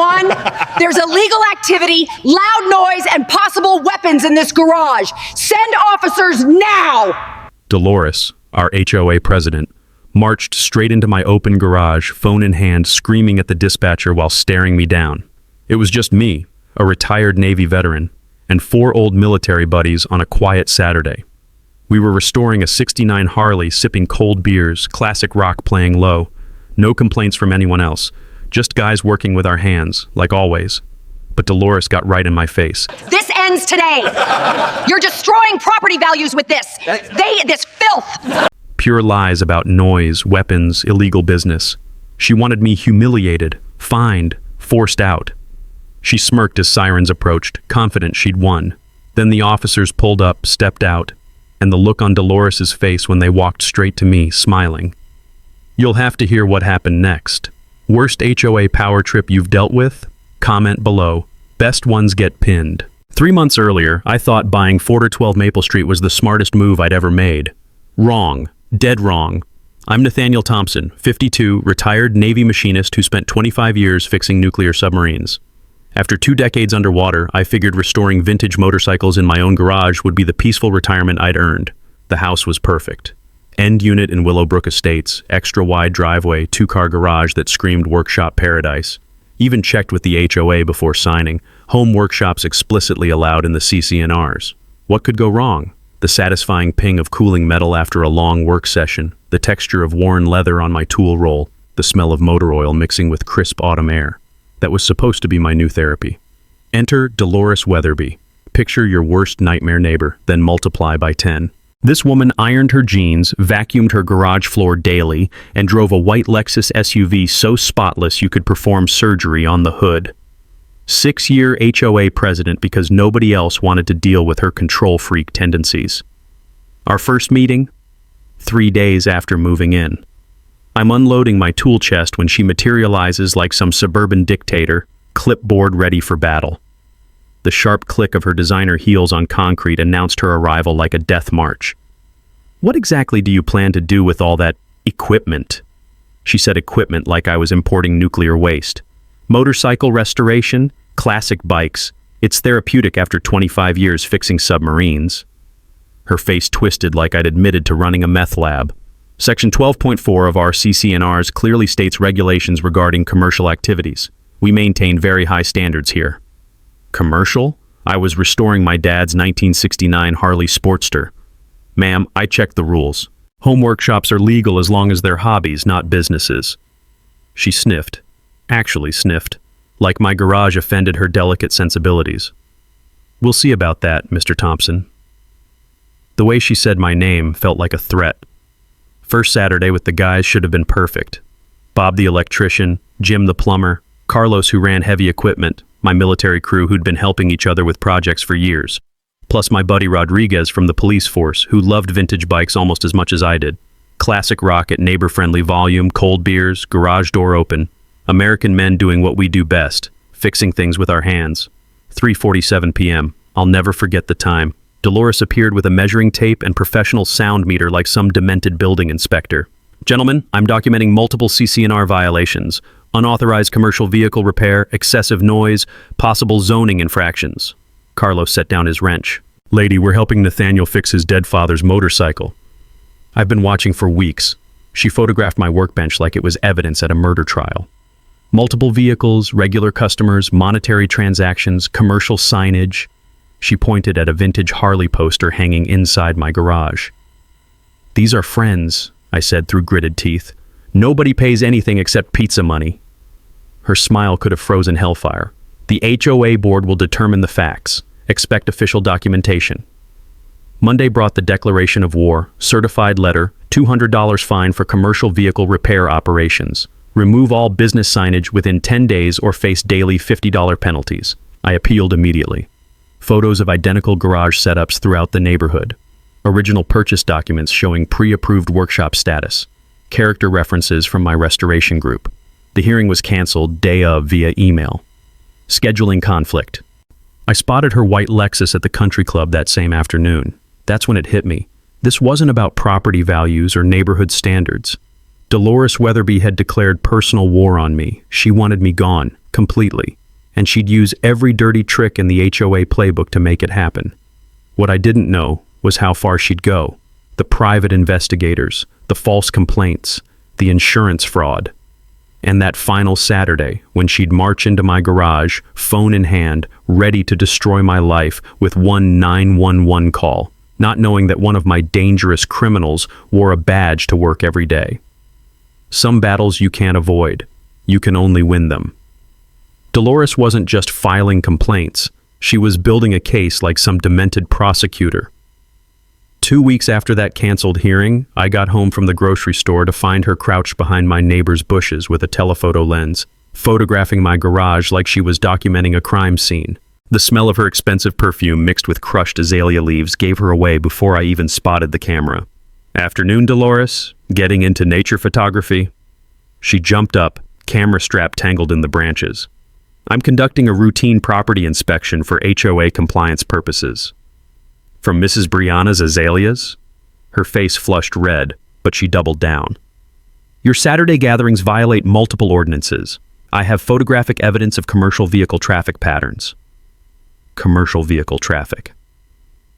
911. There's illegal activity, loud noise, and possible weapons in this garage. Send officers now! Dolores, our HOA president, marched straight into my open garage, phone in hand, screaming at the dispatcher while staring me down. It was just me, a retired Navy veteran, and 4 old military buddies on a quiet Saturday. We were restoring a '69 Harley, sipping cold beers, classic rock playing low. No complaints from anyone else, just guys working with our hands, like always. But Dolores got right in my face. This ends today. You're destroying property values with this. This filth. Pure lies about noise, weapons, illegal business. She wanted me humiliated, fined, forced out. She smirked as Sirens approached, confident she'd won. Then the officers pulled up, stepped out, and the look on Dolores's face when they walked straight to me, smiling. You'll have to hear what happened next. Worst HOA power trip you've dealt with? Comment below. Best ones get pinned. 3 months earlier, I thought buying 412 Maple Street was the smartest move I'd ever made. Wrong. Dead wrong. I'm Nathaniel Thompson, 52, retired Navy machinist who spent 25 years fixing nuclear submarines. After 2 decades underwater, I figured restoring vintage motorcycles in my own garage would be the peaceful retirement I'd earned. The house was perfect. End unit in Willowbrook Estates, extra wide driveway, 2-car garage that screamed workshop paradise. Even checked with the HOA before signing. Home workshops explicitly allowed in the CC&Rs. What could go wrong? The satisfying ping of cooling metal after a long work session, the texture of worn leather on my tool roll, the smell of motor oil mixing with crisp autumn air. That was supposed to be my new therapy. Enter Dolores Weatherbe. Picture your worst nightmare neighbor, then multiply by 10. This woman ironed her jeans, vacuumed her garage floor daily, and drove a white Lexus SUV so spotless you could perform surgery on the hood. 6-year HOA president because nobody else wanted to deal with her control freak tendencies. Our first meeting? 3 days after moving in. I'm unloading my tool chest when she materializes like some suburban dictator, clipboard ready for battle. The sharp click of her designer heels on concrete announced her arrival like a death march. What exactly do you plan to do with all that equipment? She said equipment like I was importing nuclear waste. Motorcycle restoration? Classic bikes. It's therapeutic after 25 years fixing submarines. Her face twisted like I'd admitted to running a meth lab. Section 12.4 of our CC&Rs clearly states regulations regarding commercial activities. We maintain very high standards here. Commercial? I was restoring my dad's 1969 Harley Sportster. Ma'am, I checked the rules. Home workshops are legal as long as they're hobbies, not businesses. She sniffed. Actually sniffed. Like my garage offended her delicate sensibilities. We'll see about that, Mr. Thompson. The way she said my name felt like a threat. First Saturday with the guys should have been perfect. Bob the electrician, Jim the plumber, Carlos who ran heavy equipment, my military crew who'd been helping each other with projects for years, plus my buddy Rodriguez from the police force who loved vintage bikes almost as much as I did. Classic rock at neighbor-friendly volume, cold beers, garage door open. American men doing what we do best, fixing things with our hands. 3:47 p.m. I'll never forget the time. Dolores appeared with a measuring tape and professional sound meter like some demented building inspector. Gentlemen, I'm documenting multiple CC&R violations. Unauthorized commercial vehicle repair, excessive noise, possible zoning infractions. Carlos set down his wrench. Lady, we're helping Nathaniel fix his dead father's motorcycle. I've been watching for weeks. She photographed my workbench like it was evidence at a murder trial. Multiple vehicles, regular customers, monetary transactions, commercial signage. She pointed at a vintage Harley poster hanging inside my garage. These are friends, I said through gritted teeth. Nobody pays anything except pizza money. Her smile could have frozen hellfire. The HOA board will determine the facts. Expect official documentation. Monday brought the declaration of war, certified letter, $200 fine for commercial vehicle repair operations. Remove all business signage within 10 days or face daily $50 penalties. I appealed immediately. Photos of identical garage setups throughout the neighborhood. Original purchase documents showing pre-approved workshop status. Character references from my restoration group. The hearing was canceled day of via email. Scheduling conflict. I spotted her white Lexus at the country club that same afternoon. That's when it hit me. This wasn't about property values or neighborhood standards. Dolores Weatherbe had declared personal war on me. She wanted me gone, completely, and she'd use every dirty trick in the HOA playbook to make it happen. What I didn't know was how far she'd go. The private investigators, the false complaints, the insurance fraud. And that final Saturday, when she'd march into my garage, phone in hand, ready to destroy my life with one 911 call, not knowing that one of my dangerous criminals wore a badge to work every day. Some battles you can't avoid. You can only win them. Dolores wasn't just filing complaints. She was building a case like some demented prosecutor. 2 weeks after that canceled hearing, I got home from the grocery store to find her crouched behind my neighbor's bushes with a telephoto lens, photographing my garage like she was documenting a crime scene. The smell of her expensive perfume mixed with crushed azalea leaves gave her away before I even spotted the camera. "Afternoon, Dolores. Getting into nature photography?" She jumped up, camera strap tangled in the branches. "I'm conducting a routine property inspection for HOA compliance purposes." "From Mrs. Brianna's azaleas?" Her face flushed red, but she doubled down. "Your Saturday gatherings violate multiple ordinances. I have photographic evidence of commercial vehicle traffic patterns." Commercial vehicle traffic.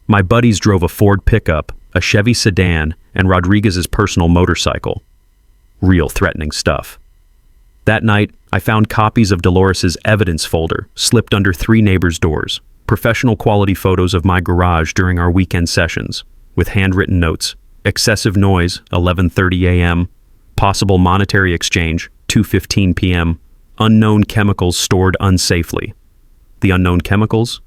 My buddies drove a Ford pickup, a Chevy sedan, and Rodriguez's personal motorcycle. Real threatening stuff. That night, I found copies of Dolores's evidence folder slipped under 3 neighbors' doors. Professional quality photos of my garage during our weekend sessions, with handwritten notes. Excessive noise, 11:30 a.m. Possible monetary exchange, 2:15 p.m. Unknown chemicals stored unsafely. The unknown chemicals?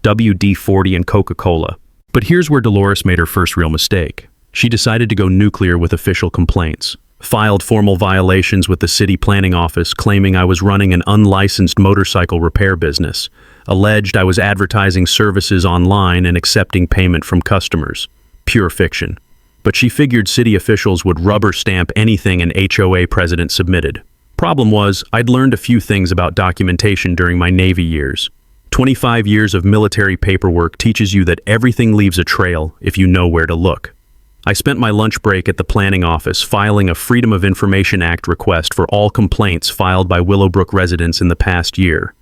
WD-40 and Coca-Cola. But here's where Dolores made her first real mistake. She decided to go nuclear with official complaints. Filed formal violations with the city planning office claiming I was running an unlicensed motorcycle repair business. Alleged I was advertising services online and accepting payment from customers. Pure fiction. But she figured city officials would rubber stamp anything an HOA president submitted. Problem was, I'd learned a few things about documentation during my Navy years. 25 years of military paperwork teaches you that everything leaves a trail if you know where to look. I spent my lunch break at the planning office filing a Freedom of Information Act request for all complaints filed by Willowbrook residents in the past year.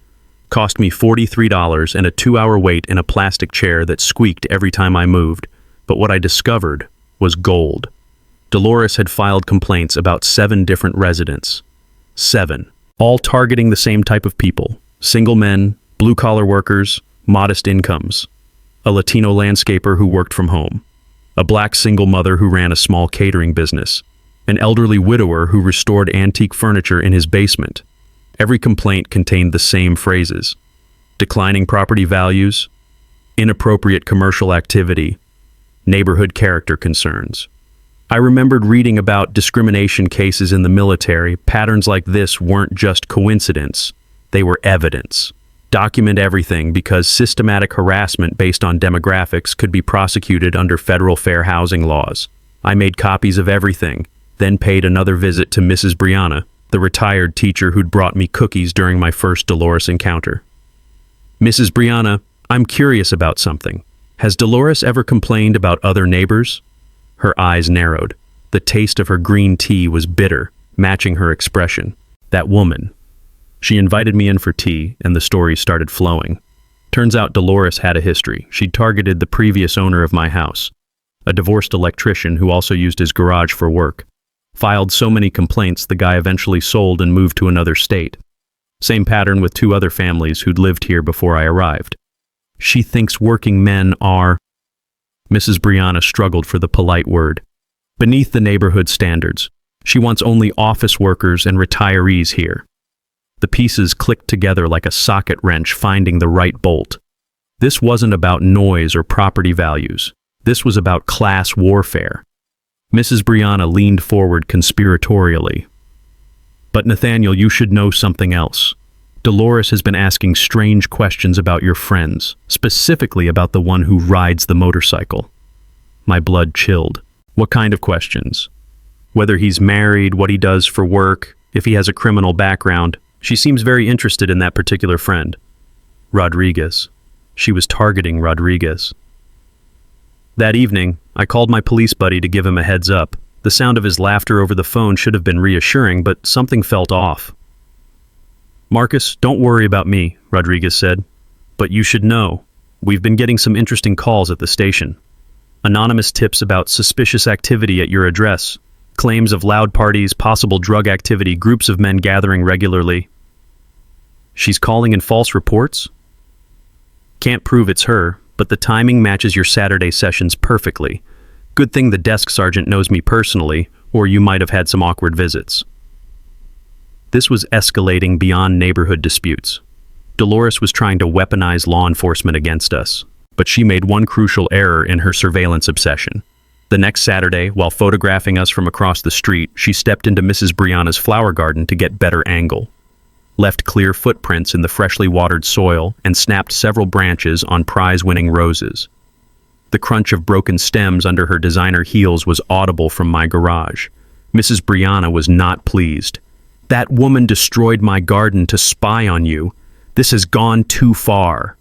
Cost me $43 and a 2-hour wait in a plastic chair that squeaked every time I moved. But what I discovered was gold. Dolores had filed complaints about 7 different residents. 7. All targeting the same type of people. Single men, blue-collar workers, modest incomes. A Latino landscaper who worked from home. A black single mother who ran a small catering business. An elderly widower who restored antique furniture in his basement. Every complaint contained the same phrases. Declining property values, inappropriate commercial activity, neighborhood character concerns. I remembered reading about discrimination cases in the military. Patterns like this weren't just coincidence, they were evidence. Document everything because systematic harassment based on demographics could be prosecuted under federal fair housing laws. I made copies of everything, then paid another visit to Mrs. Brianna, the retired teacher who'd brought me cookies during my first Dolores encounter. "Mrs. Brianna, I'm curious about something. Has Dolores ever complained about other neighbors?" Her eyes narrowed. The taste of her green tea was bitter, matching her expression. That woman. She invited me in for tea, and the story started flowing. Turns out Dolores had a history. She'd targeted the previous owner of my house, a divorced electrician who also used his garage for work. Filed so many complaints, the guy eventually sold and moved to another state. Same pattern with 2 other families who'd lived here before I arrived. She thinks working men are... Mrs. Brianna struggled for the polite word. Beneath the neighborhood standards. She wants only office workers and retirees here. The pieces clicked together like a socket wrench finding the right bolt. This wasn't about noise or property values. This was about class warfare. Mrs. Brianna leaned forward conspiratorially. "But Nathaniel, you should know something else. Dolores has been asking strange questions about your friends, specifically about the one who rides the motorcycle." My blood chilled. "What kind of questions?" "Whether he's married, what he does for work, if he has a criminal background. She seems very interested in that particular friend." Rodriguez. She was targeting Rodriguez. That evening, I called my police buddy to give him a heads up. The sound of his laughter over the phone should have been reassuring, but something felt off. "Marcus, don't worry about me," Rodriguez said. "But you should know, we've been getting some interesting calls at the station. Anonymous tips about suspicious activity at your address, claims of loud parties, possible drug activity, groups of men gathering regularly." "She's calling in false reports?" "Can't prove it's her, but the timing matches your Saturday sessions perfectly. Good thing the desk sergeant knows me personally, or you might have had some awkward visits." This was escalating beyond neighborhood disputes. Dolores was trying to weaponize law enforcement against us, but she made one crucial error in her surveillance obsession. The next Saturday, while photographing us from across the street, she stepped into Mrs. Brianna's flower garden to get better angle, left clear footprints in the freshly watered soil, and snapped several branches on prize-winning roses. The crunch of broken stems under her designer heels was audible from my garage. Mrs. Brianna was not pleased. "That woman destroyed my garden to spy on you. This has gone too far."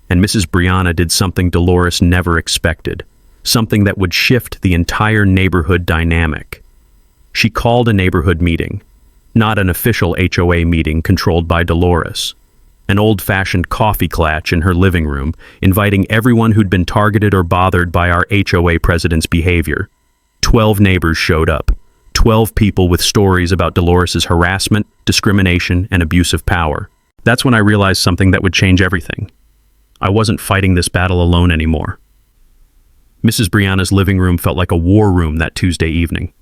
And Mrs. Brianna did something Dolores never expected, something that would shift the entire neighborhood dynamic. She called a neighborhood meeting, not an official HOA meeting controlled by Dolores. An old-fashioned coffee clatch in her living room, inviting everyone who'd been targeted or bothered by our HOA president's behavior. 12 neighbors showed up. 12 people with stories about Dolores's harassment, discrimination, and abuse of power. That's when I realized something that would change everything. I wasn't fighting this battle alone anymore. Mrs. Brianna's living room felt like a war room that Tuesday evening.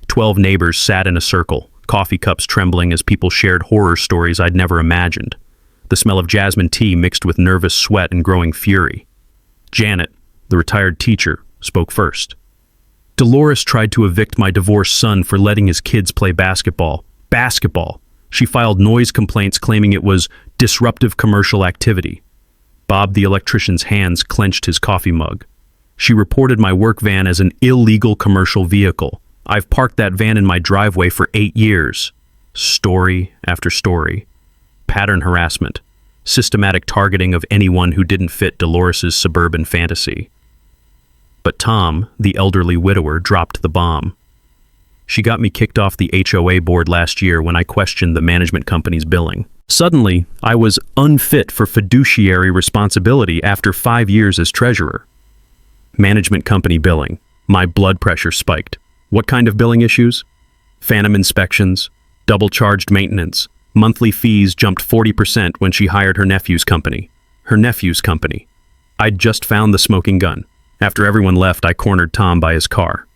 12 neighbors sat in a circle, coffee cups trembling as people shared horror stories I'd never imagined. The smell of jasmine tea mixed with nervous sweat and growing fury. Janet, the retired teacher, spoke first. "Dolores tried to evict my divorced son for letting his kids play basketball. Basketball! She filed noise complaints claiming it was disruptive commercial activity." Bob the electrician's hands clenched his coffee mug. "She reported my work van as an illegal commercial vehicle. I've parked that van in my driveway for 8 years. Story after story. Pattern harassment. Systematic targeting of anyone who didn't fit Dolores's suburban fantasy. But Tom, the elderly widower, dropped the bomb. She got me kicked off the HOA board last year when I questioned the management company's billing. Suddenly, I was unfit for fiduciary responsibility after 5 years as treasurer. Management company billing. My blood pressure spiked. What kind of billing issues? Phantom inspections, double-charged maintenance. Monthly fees jumped 40% when she hired her nephew's company. Her nephew's company. I'd just found the smoking gun. After everyone left, I cornered Tom by his car.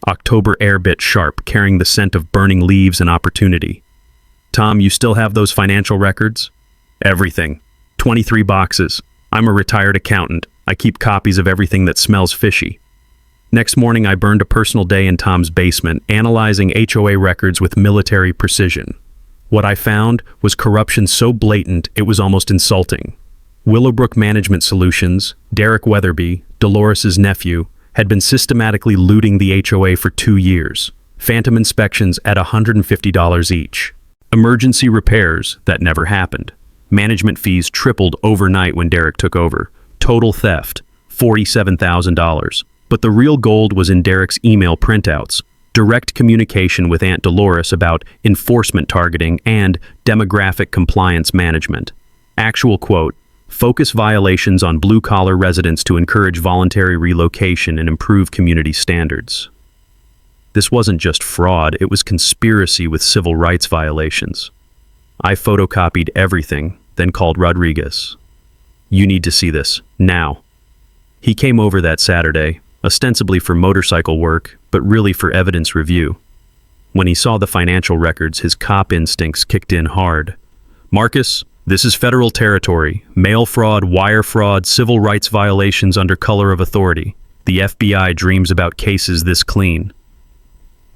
October air bit sharp, carrying the scent of burning leaves and opportunity. "Tom, you still have those financial records?" "Everything. 23 boxes. I'm a retired accountant. I keep copies of everything that smells fishy." Next morning, I burned a personal day in Tom's basement, analyzing HOA records with military precision. What I found was corruption so blatant it was almost insulting. Willowbrook Management Solutions, Derek Weatherbe, Dolores's nephew, had been systematically looting the HOA for 2 years. Phantom inspections at $150 each. Emergency repairs that never happened. Management fees tripled overnight when Derek took over. Total theft, $47,000. But the real gold was in Derek's email printouts. Direct communication with Aunt Dolores about enforcement targeting and demographic compliance management. Actual quote, "Focus violations on blue-collar residents to encourage voluntary relocation and improve community standards." This wasn't just fraud, it was conspiracy with civil rights violations. I photocopied everything, then called Rodriguez. "You need to see this, now." He came over that Saturday, ostensibly for motorcycle work, but really for evidence review. When he saw the financial records, his cop instincts kicked in hard. "Marcus, this is federal territory. Mail fraud, wire fraud, civil rights violations under color of authority. The FBI dreams about cases this clean."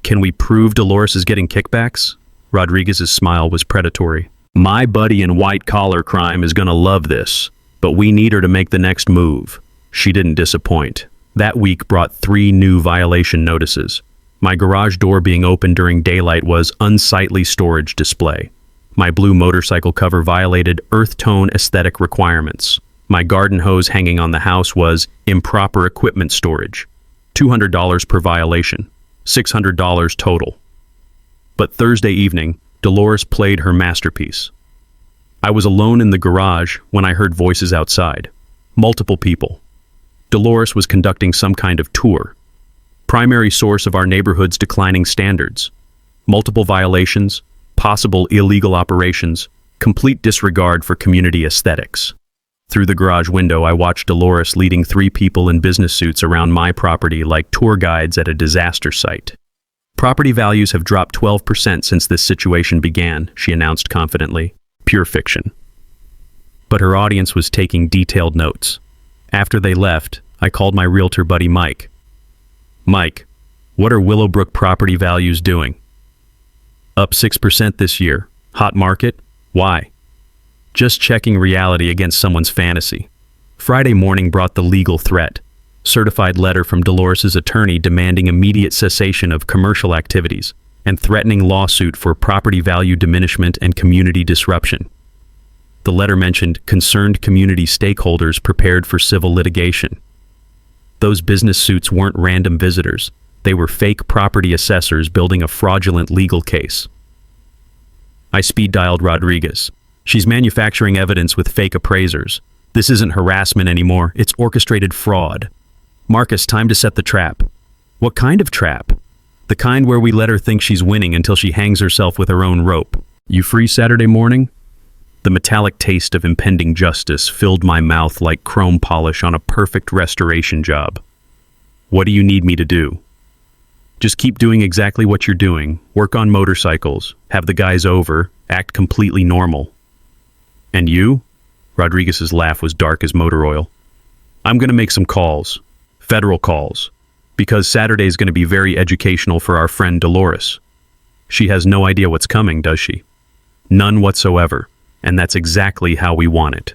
"Can we prove Dolores is getting kickbacks?" Rodriguez's smile was predatory. "My buddy in white-collar crime is gonna love this, but we need her to make the next move." She didn't disappoint. That week brought 3 new violation notices. My garage door being open during daylight was unsightly storage display. My blue motorcycle cover violated earth tone aesthetic requirements. My garden hose hanging on the house was improper equipment storage. $200 per violation. $600 total. But Thursday evening, Dolores played her masterpiece. I was alone in the garage when I heard voices outside. Multiple people. Dolores was conducting some kind of tour. Primary source of our neighborhood's declining standards. Multiple violations, possible illegal operations, complete disregard for community aesthetics. Through the garage window, I watched Dolores leading 3 people in business suits around my property like tour guides at a disaster site. Property values have dropped 12% since this situation began, she announced confidently. Pure fiction. But her audience was taking detailed notes. After they left, I called my realtor buddy Mike. Mike, what are Willowbrook property values doing? Up 6% this year. Hot market? Why? Just checking reality against someone's fantasy. Friday morning brought the legal threat. Certified letter from Dolores' attorney demanding immediate cessation of commercial activities and threatening lawsuit for property value diminishment and community disruption. The letter mentioned concerned community stakeholders prepared for civil litigation. Those business suits weren't random visitors. They were fake property assessors building a fraudulent legal case. I speed-dialed Rodriguez. She's manufacturing evidence with fake appraisers. This isn't harassment anymore, it's orchestrated fraud. Marcus, time to set the trap. What kind of trap? The kind where we let her think she's winning until she hangs herself with her own rope. You free Saturday morning? The metallic taste of impending justice filled my mouth like chrome polish on a perfect restoration job. What do you need me to do? Just keep doing exactly what you're doing. Work on motorcycles, have the guys over, act completely normal. And you? Rodriguez's laugh was dark as motor oil. I'm going to make some calls. Federal calls. Because Saturday's going to be very educational for our friend Dolores. She has no idea what's coming, does she? None whatsoever. And that's exactly how we want it.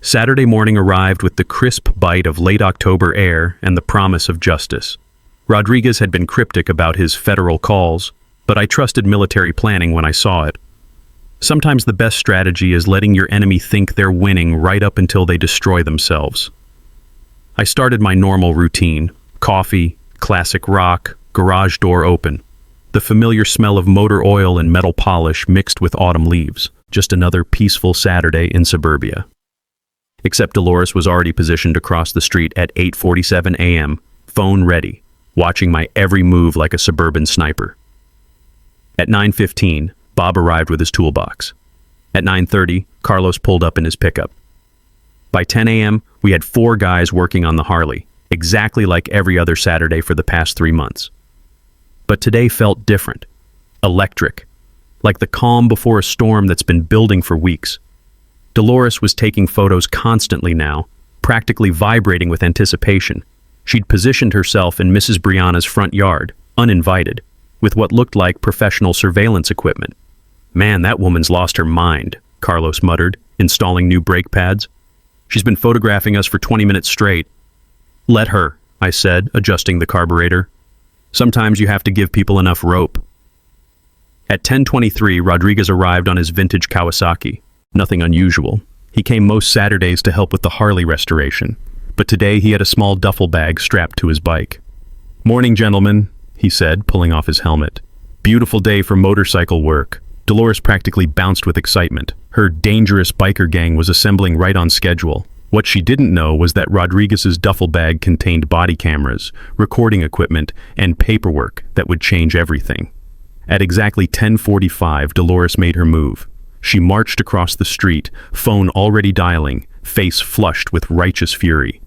Saturday morning arrived with the crisp bite of late October air and the promise of justice. Rodriguez had been cryptic about his federal calls, but I trusted military planning when I saw it. Sometimes the best strategy is letting your enemy think they're winning right up until they destroy themselves. I started my normal routine. Coffee, classic rock, garage door open. The familiar smell of motor oil and metal polish mixed with autumn leaves. Just another peaceful Saturday in suburbia. Except Dolores was already positioned across the street at 8:47 a.m., phone ready, watching my every move like a suburban sniper. At 9:15, Bob arrived with his toolbox. At 9:30, Carlos pulled up in his pickup. By 10 a.m., we had 4 guys working on the Harley, exactly like every other Saturday for the past 3 months. But today felt different. Electric. Like the calm before a storm that's been building for weeks. Dolores was taking photos constantly now, practically vibrating with anticipation. She'd positioned herself in Mrs. Brianna's front yard, uninvited, with what looked like professional surveillance equipment. Man, that woman's lost her mind, Carlos muttered, installing new brake pads. She's been photographing us for 20 minutes straight. Let her, I said, adjusting the carburetor. Sometimes you have to give people enough rope. At 10:23, Rodriguez arrived on his vintage Kawasaki. Nothing unusual. He came most Saturdays to help with the Harley restoration, but today he had a small duffel bag strapped to his bike. Morning, gentlemen, he said, pulling off his helmet. Beautiful day for motorcycle work. Dolores practically bounced with excitement. Her dangerous biker gang was assembling right on schedule. What she didn't know was that Rodriguez's duffel bag contained body cameras, recording equipment, and paperwork that would change everything. At exactly 10:45, Dolores made her move. She marched across the street, phone already dialing, face flushed with righteous fury.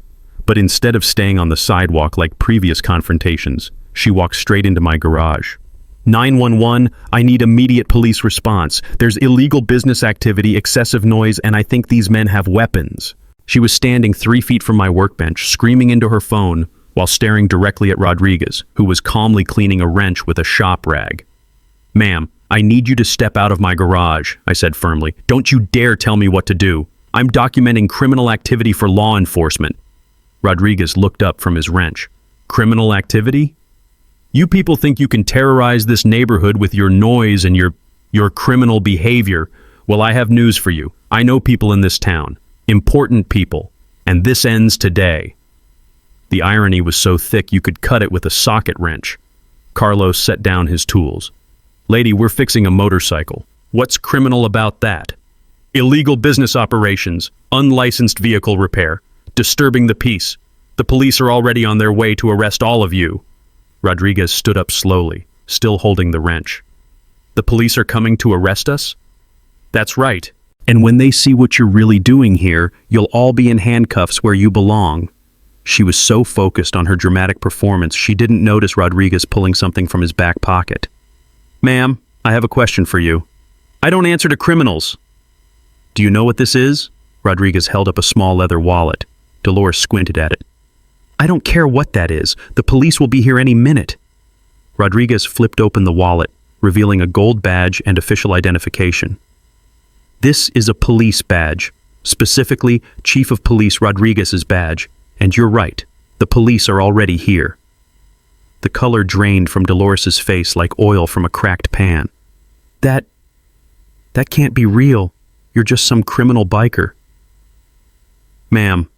But instead of staying on the sidewalk like previous confrontations, she walked straight into my garage. 911, I need immediate police response. There's illegal business activity, excessive noise, and I think these men have weapons. She was standing 3 feet from my workbench, screaming into her phone while staring directly at Rodriguez, who was calmly cleaning a wrench with a shop rag. Ma'am, I need you to step out of my garage, I said firmly. Don't you dare tell me what to do. I'm documenting criminal activity for law enforcement. Rodriguez looked up from his wrench. Criminal activity? You people think you can terrorize this neighborhood with your noise and your criminal behavior. Well, I have news for you. I know people in this town. Important people. And this ends today. The irony was so thick you could cut it with a socket wrench. Carlos set down his tools. Lady, we're fixing a motorcycle. What's criminal about that? Illegal business operations, unlicensed vehicle repair, disturbing the peace. The police are already on their way to arrest all of you. Rodriguez stood up slowly, still holding the wrench. The police are coming to arrest us? That's right. And when they see what you're really doing here, you'll all be in handcuffs where you belong. She was so focused on her dramatic performance, she didn't notice Rodriguez pulling something from his back pocket. Ma'am, I have a question for you. I don't answer to criminals. Do you know what this is? Rodriguez held up a small leather wallet. Dolores squinted at it. I don't care what that is. The police will be here any minute. Rodriguez flipped open the wallet, revealing a gold badge and official identification. This is a police badge, specifically Chief of Police Rodriguez's badge, and you're right, the police are already here. The color drained from Dolores's face like oil from a cracked pan. That can't be real. You're just some criminal biker. Ma'am,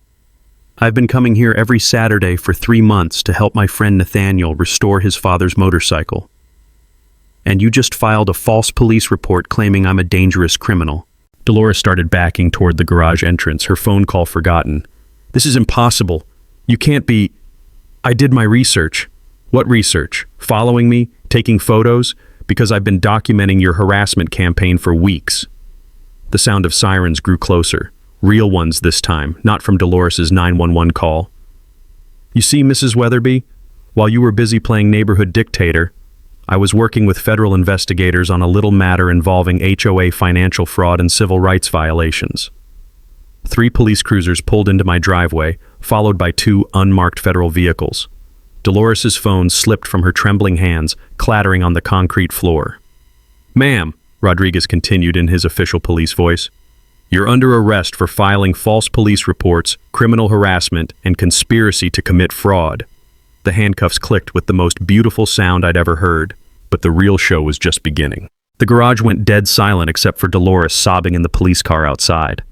I've been coming here every Saturday for 3 months to help my friend Nathaniel restore his father's motorcycle. And you just filed a false police report claiming I'm a dangerous criminal. Dolores started backing toward the garage entrance, her phone call forgotten. This is impossible. You can't be... I did my research. What research? Following me? Taking photos? Because I've been documenting your harassment campaign for weeks. The sound of sirens grew closer. Real ones this time, not from Dolores's 911 call. You see, Mrs. Weatherbe, while you were busy playing neighborhood dictator, I was working with federal investigators on a little matter involving HOA financial fraud and civil rights violations. 3 police cruisers pulled into my driveway, followed by 2 unmarked federal vehicles. Dolores's phone slipped from her trembling hands, clattering on the concrete floor. Ma'am, Rodriguez continued in his official police voice, you're under arrest for filing false police reports, criminal harassment, and conspiracy to commit fraud. The handcuffs clicked with the most beautiful sound I'd ever heard, but the real show was just beginning. The garage went dead silent except for Dolores sobbing in the police car outside.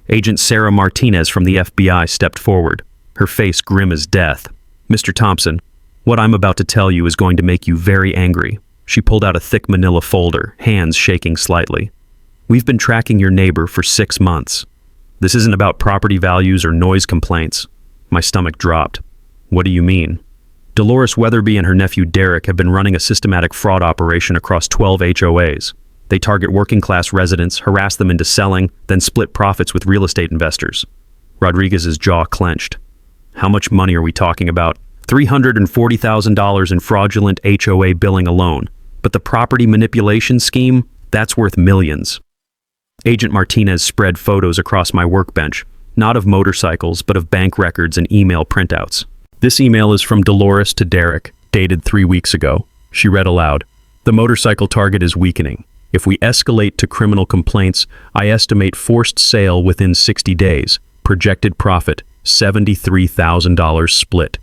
Agent Sarah Martinez from the FBI stepped forward, her face grim as death. Mr. Thompson, what I'm about to tell you is going to make you very angry. She pulled out a thick manila folder, hands shaking slightly. We've been tracking your neighbor for 6 months. This isn't about property values or noise complaints. My stomach dropped. What do you mean? Dolores Weatherbe and her nephew Derek have been running a systematic fraud operation across 12 HOAs. They target working-class residents, harass them into selling, then split profits with real estate investors. Rodriguez's jaw clenched. How much money are we talking about? $340,000 in fraudulent HOA billing alone. But the property manipulation scheme? That's worth millions. Agent Martinez spread photos across my workbench, not of motorcycles, but of bank records and email printouts. This email is from Dolores to Derek, dated 3 weeks ago. She read aloud, the motorcycle target is weakening. If we escalate to criminal complaints, I estimate forced sale within 60 days. Projected profit, $73,000 split.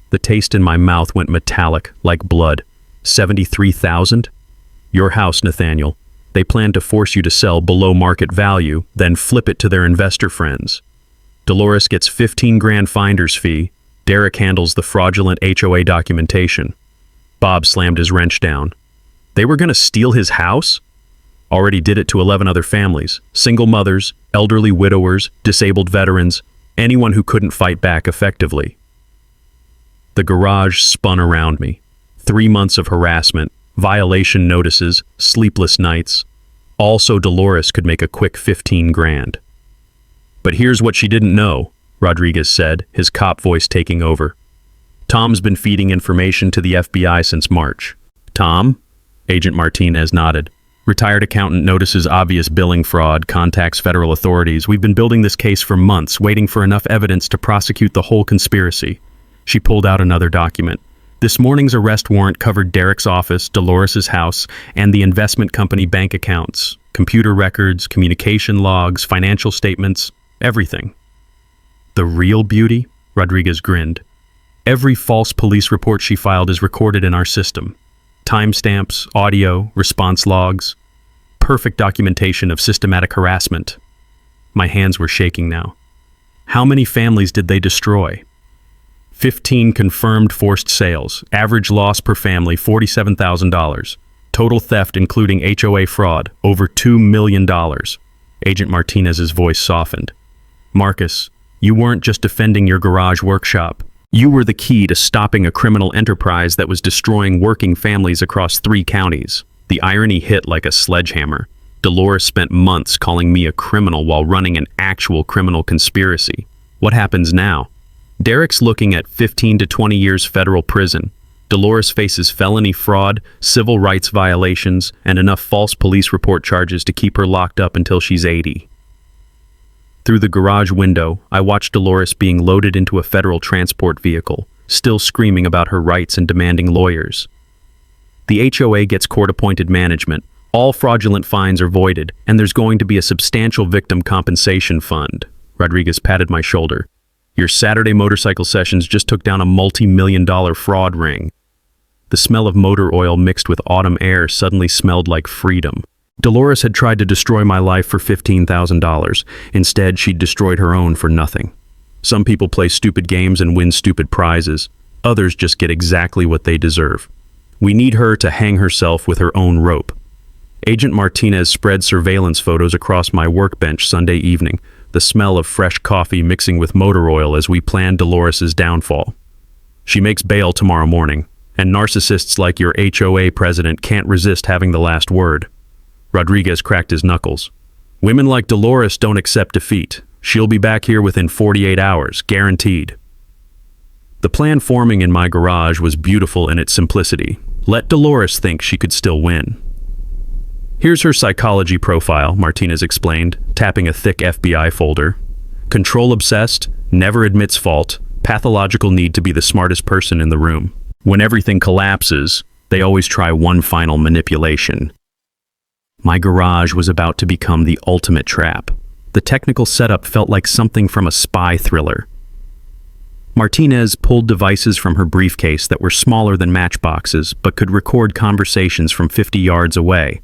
The taste in my mouth went metallic, like blood. 73,000? Your house, Nathaniel. They plan to force you to sell below market value, then flip it to their investor friends. Dolores gets 15 grand finder's fee. Derek handles the fraudulent HOA documentation. Bob slammed his wrench down. They were going to steal his house? Already did it to 11 other families. Single mothers, elderly widowers, disabled veterans, anyone who couldn't fight back effectively. The garage spun around me. 3 months of harassment, violation notices, sleepless nights. All so Dolores could make a quick 15 grand. But here's what she didn't know, Rodriguez said, his cop voice taking over. Tom's been feeding information to the FBI since March. Tom? Agent Martinez nodded. Retired accountant notices obvious billing fraud, contacts federal authorities. We've been building this case for months, waiting for enough evidence to prosecute the whole conspiracy. She pulled out another document. This morning's arrest warrant covered Derek's office, Dolores's house, and the investment company bank accounts, computer records, communication logs, financial statements, everything. The real beauty? Rodriguez grinned. Every false police report she filed is recorded in our system. Timestamps, audio, response logs. Perfect documentation of systematic harassment. My hands were shaking now. How many families did they destroy? 15 confirmed forced sales. Average loss per family, $47,000. Total theft, including HOA fraud, over $2 million. Agent Martinez's voice softened. Marcus, you weren't just defending your garage workshop. You were the key to stopping a criminal enterprise that was destroying working families across 3 counties. The irony hit like a sledgehammer. Dolores spent months calling me a criminal while running an actual criminal conspiracy. What happens now? Derek's looking at 15 to 20 years federal prison. Dolores faces felony fraud, civil rights violations, and enough false police report charges to keep her locked up until she's 80. Through the garage window, I watched Dolores being loaded into a federal transport vehicle, still screaming about her rights and demanding lawyers. The HOA gets court-appointed management, all fraudulent fines are voided, and there's going to be a substantial victim compensation fund. Rodriguez patted my shoulder. Your Saturday motorcycle sessions just took down a multi-million-dollar fraud ring. The smell of motor oil mixed with autumn air suddenly smelled like freedom. Dolores had tried to destroy my life for $15,000. Instead, she'd destroyed her own for nothing. Some people play stupid games and win stupid prizes. Others just get exactly what they deserve. We need her to hang herself with her own rope. Agent Martinez spread surveillance photos across my workbench Sunday evening, the smell of fresh coffee mixing with motor oil as we planned Dolores's downfall. She makes bail tomorrow morning, and narcissists like your HOA president can't resist having the last word. Rodriguez cracked his knuckles. Women like Dolores don't accept defeat. She'll be back here within 48 hours, guaranteed. The plan forming in my garage was beautiful in its simplicity. Let Dolores think she could still win. Here's her psychology profile, Martinez explained, tapping a thick FBI folder. Control obsessed, never admits fault, pathological need to be the smartest person in the room. When everything collapses, they always try one final manipulation. My garage was about to become the ultimate trap. The technical setup felt like something from a spy thriller. Martinez pulled devices from her briefcase that were smaller than matchboxes, but could record conversations from 50 yards away.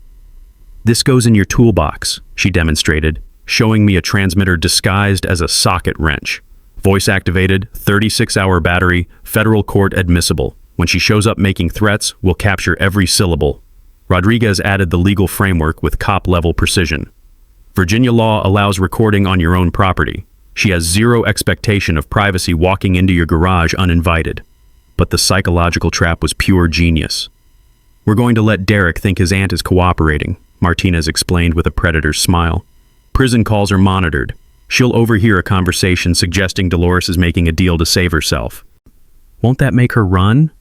This goes in your toolbox, she demonstrated, showing me a transmitter disguised as a socket wrench. Voice activated, 36-hour battery, federal court admissible. When she shows up making threats, we'll capture every syllable. Rodriguez added the legal framework with cop-level precision. Virginia law allows recording on your own property. She has zero expectation of privacy walking into your garage uninvited. But the psychological trap was pure genius. We're going to let Derek think his aunt is cooperating, Martinez explained with a predator's smile. Prison calls are monitored. She'll overhear a conversation suggesting Dolores is making a deal to save herself. Won't that make her run?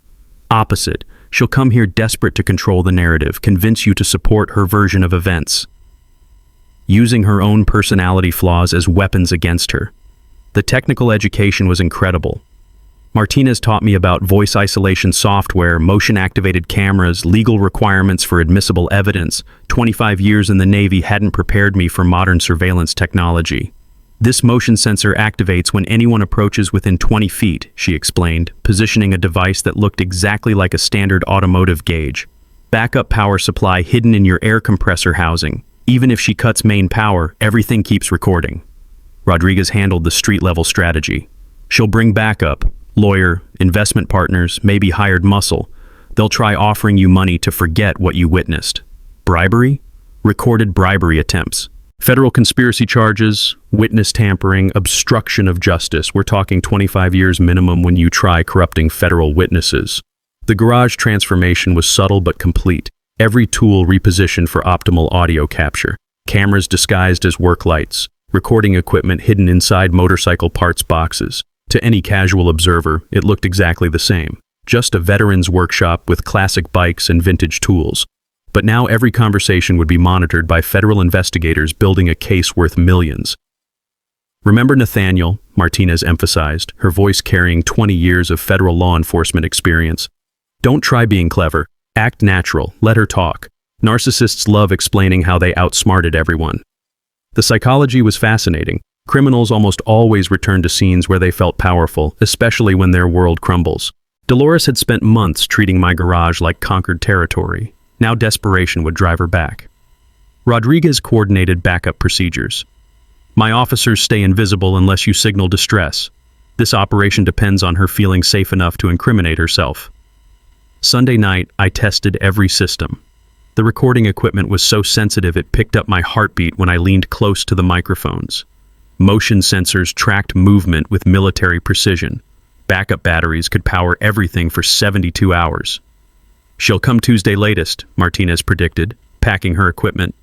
Opposite. She'll come here desperate to control the narrative, convince you to support her version of events, using her own personality flaws as weapons against her. The technical education was incredible. Martinez taught me about voice isolation software, motion-activated cameras, legal requirements for admissible evidence. 25 years in the Navy hadn't prepared me for modern surveillance technology. This motion sensor activates when anyone approaches within 20 feet, she explained, positioning a device that looked exactly like a standard automotive gauge. Backup power supply hidden in your air compressor housing. Even if she cuts main power, everything keeps recording. Rodriguez handled the street-level strategy. She'll bring backup. Lawyer, investment partners, maybe hired muscle. They'll try offering you money to forget what you witnessed. Bribery? Recorded bribery attempts. Federal conspiracy charges, witness tampering, obstruction of justice. We're talking 25 years minimum when you try corrupting federal witnesses. The garage transformation was subtle but complete. Every tool repositioned for optimal audio capture. Cameras disguised as work lights. Recording equipment hidden inside motorcycle parts boxes. To any casual observer, it looked exactly the same. Just a veteran's workshop with classic bikes and vintage tools. But now every conversation would be monitored by federal investigators building a case worth millions. Remember Nathaniel, Martinez emphasized, her voice carrying 20 years of federal law enforcement experience. Don't try being clever. Act natural. Let her talk. Narcissists love explaining how they outsmarted everyone. The psychology was fascinating. Criminals almost always return to scenes where they felt powerful, especially when their world crumbles. Dolores had spent months treating my garage like conquered territory. Now desperation would drive her back. Rodriguez coordinated backup procedures. My officers stay invisible unless you signal distress. This operation depends on her feeling safe enough to incriminate herself. Sunday night, I tested every system. The recording equipment was so sensitive it picked up my heartbeat when I leaned close to the microphones. Motion sensors tracked movement with military precision. Backup batteries could power everything for 72 hours. She'll come Tuesday latest, Martinez predicted, packing her equipment.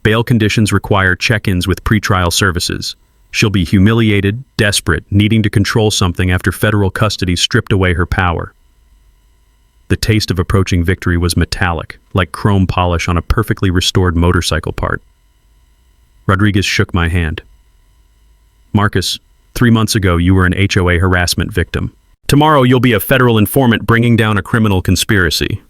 Bail conditions require check-ins with pretrial services. She'll be humiliated, desperate, needing to control something after federal custody stripped away her power. The taste of approaching victory was metallic, like chrome polish on a perfectly restored motorcycle part. Rodriguez shook my hand. Marcus, 3 months ago you were an HOA harassment victim. Tomorrow you'll be a federal informant bringing down a criminal conspiracy.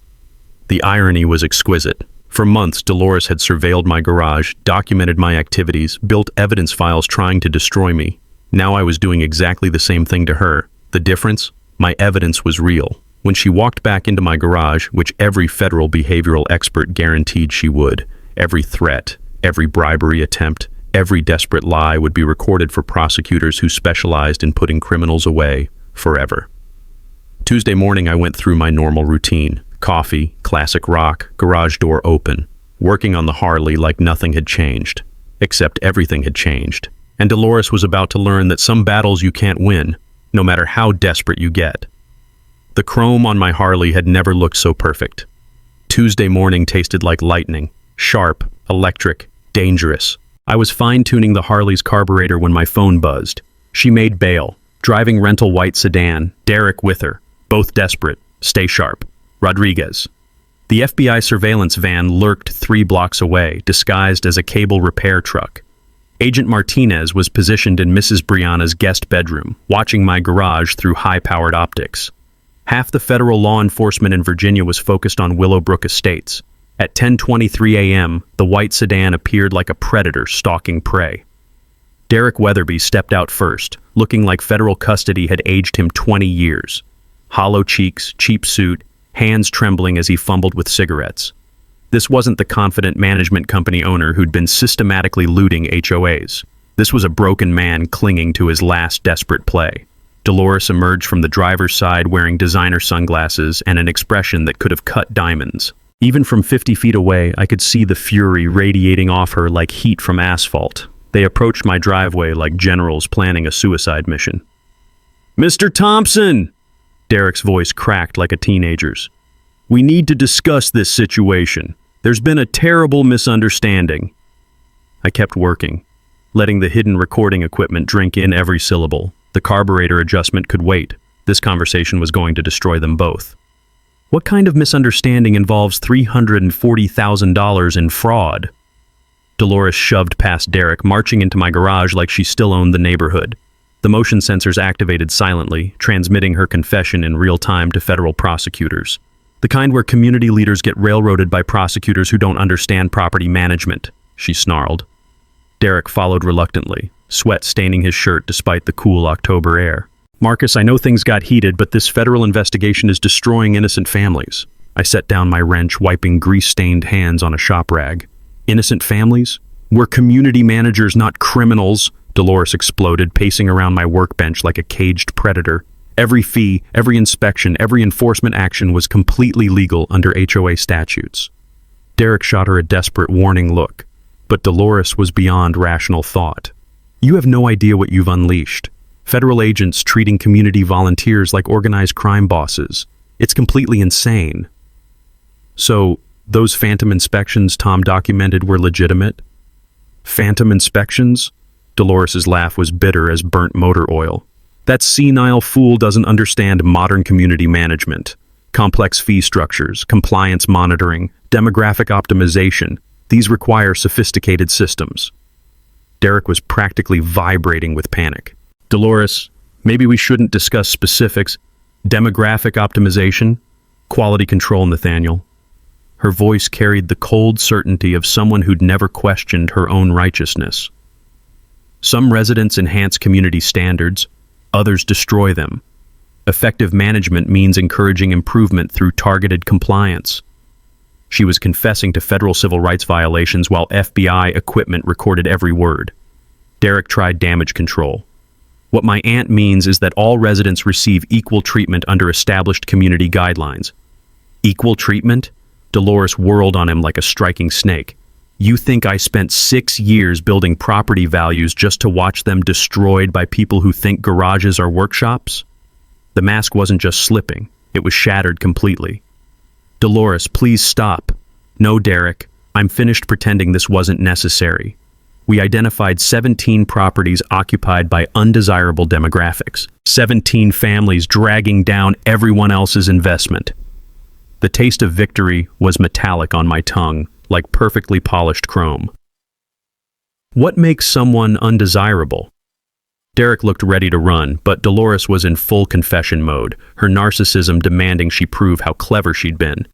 The irony was exquisite. For months, Dolores had surveilled my garage, documented my activities, built evidence files trying to destroy me. Now I was doing exactly the same thing to her. The difference? My evidence was real. When she walked back into my garage, which every federal behavioral expert guaranteed she would, every threat, every bribery attempt, every desperate lie would be recorded for prosecutors who specialized in putting criminals away forever. Tuesday morning, I went through my normal routine. Coffee, classic rock, garage door open, working on the Harley like nothing had changed. Except everything had changed. And Dolores was about to learn that some battles you can't win, no matter how desperate you get. The chrome on my Harley had never looked so perfect. Tuesday morning tasted like lightning, sharp, electric, dangerous. I was fine-tuning the Harley's carburetor when my phone buzzed. She made bail, driving rental white sedan, Derek with her, both desperate, stay sharp. Rodriguez. The FBI surveillance van lurked 3 blocks away, disguised as a cable repair truck. Agent Martinez was positioned in Mrs. Brianna's guest bedroom, watching my garage through high-powered optics. Half the federal law enforcement in Virginia was focused on Willowbrook Estates. At 10:23 a.m., the white sedan appeared like a predator stalking prey. Derek Weatherbe stepped out first, looking like federal custody had aged him 20 years. Hollow cheeks, cheap suit, hands trembling as he fumbled with cigarettes. This wasn't the confident management company owner who'd been systematically looting HOAs. This was a broken man clinging to his last desperate play. Dolores emerged from the driver's side wearing designer sunglasses and an expression that could have cut diamonds. Even from 50 feet away, I could see the fury radiating off her like heat from asphalt. They approached my driveway like generals planning a suicide mission. "Mr. Thompson!" Derek's voice cracked like a teenager's. "We need to discuss this situation. There's been a terrible misunderstanding." I kept working, letting the hidden recording equipment drink in every syllable. The carburetor adjustment could wait. This conversation was going to destroy them both. What kind of misunderstanding involves $340,000 in fraud? Dolores shoved past Derek, marching into my garage like she still owned the neighborhood. The motion sensors activated silently, transmitting her confession in real time to federal prosecutors. The kind where community leaders get railroaded by prosecutors who don't understand property management, she snarled. Derek followed reluctantly, sweat staining his shirt despite the cool October air. "Marcus, I know things got heated, but this federal investigation is destroying innocent families." I set down my wrench, wiping grease-stained hands on a shop rag. "Innocent families? We're community managers, not criminals," Dolores exploded, pacing around my workbench like a caged predator. Every fee, every inspection, every enforcement action was completely legal under HOA statutes. Derek shot her a desperate warning look, but Dolores was beyond rational thought. "You have no idea what you've unleashed. Federal agents treating community volunteers like organized crime bosses. It's completely insane." "So, those phantom inspections Tom documented were legitimate?" "Phantom inspections?" Dolores's laugh was bitter as burnt motor oil. "That senile fool doesn't understand modern community management. Complex fee structures, compliance monitoring, demographic optimization. These require sophisticated systems." Derek was practically vibrating with panic. "Dolores, maybe we shouldn't discuss specifics. Demographic optimization? Quality control, Nathaniel." Her voice carried the cold certainty of someone who'd never questioned her own righteousness. "Some residents enhance community standards, others destroy them. Effective management means encouraging improvement through targeted compliance." She was confessing to federal civil rights violations while FBI equipment recorded every word. Derek tried damage control. What my aunt means is that all residents receive equal treatment under established community guidelines. Equal treatment? Dolores whirled on him like a striking snake. You think I spent 6 years building property values just to watch them destroyed by people who think garages are workshops? The mask wasn't just slipping, it was shattered completely. Dolores, please stop. No, Derek, I'm finished pretending this wasn't necessary. We identified 17 properties occupied by undesirable demographics. 17 families dragging down everyone else's investment. The taste of victory was metallic on my tongue, like perfectly polished chrome. What makes someone undesirable? Derek looked ready to run, but Dolores was in full confession mode, her narcissism demanding she prove how clever she'd been.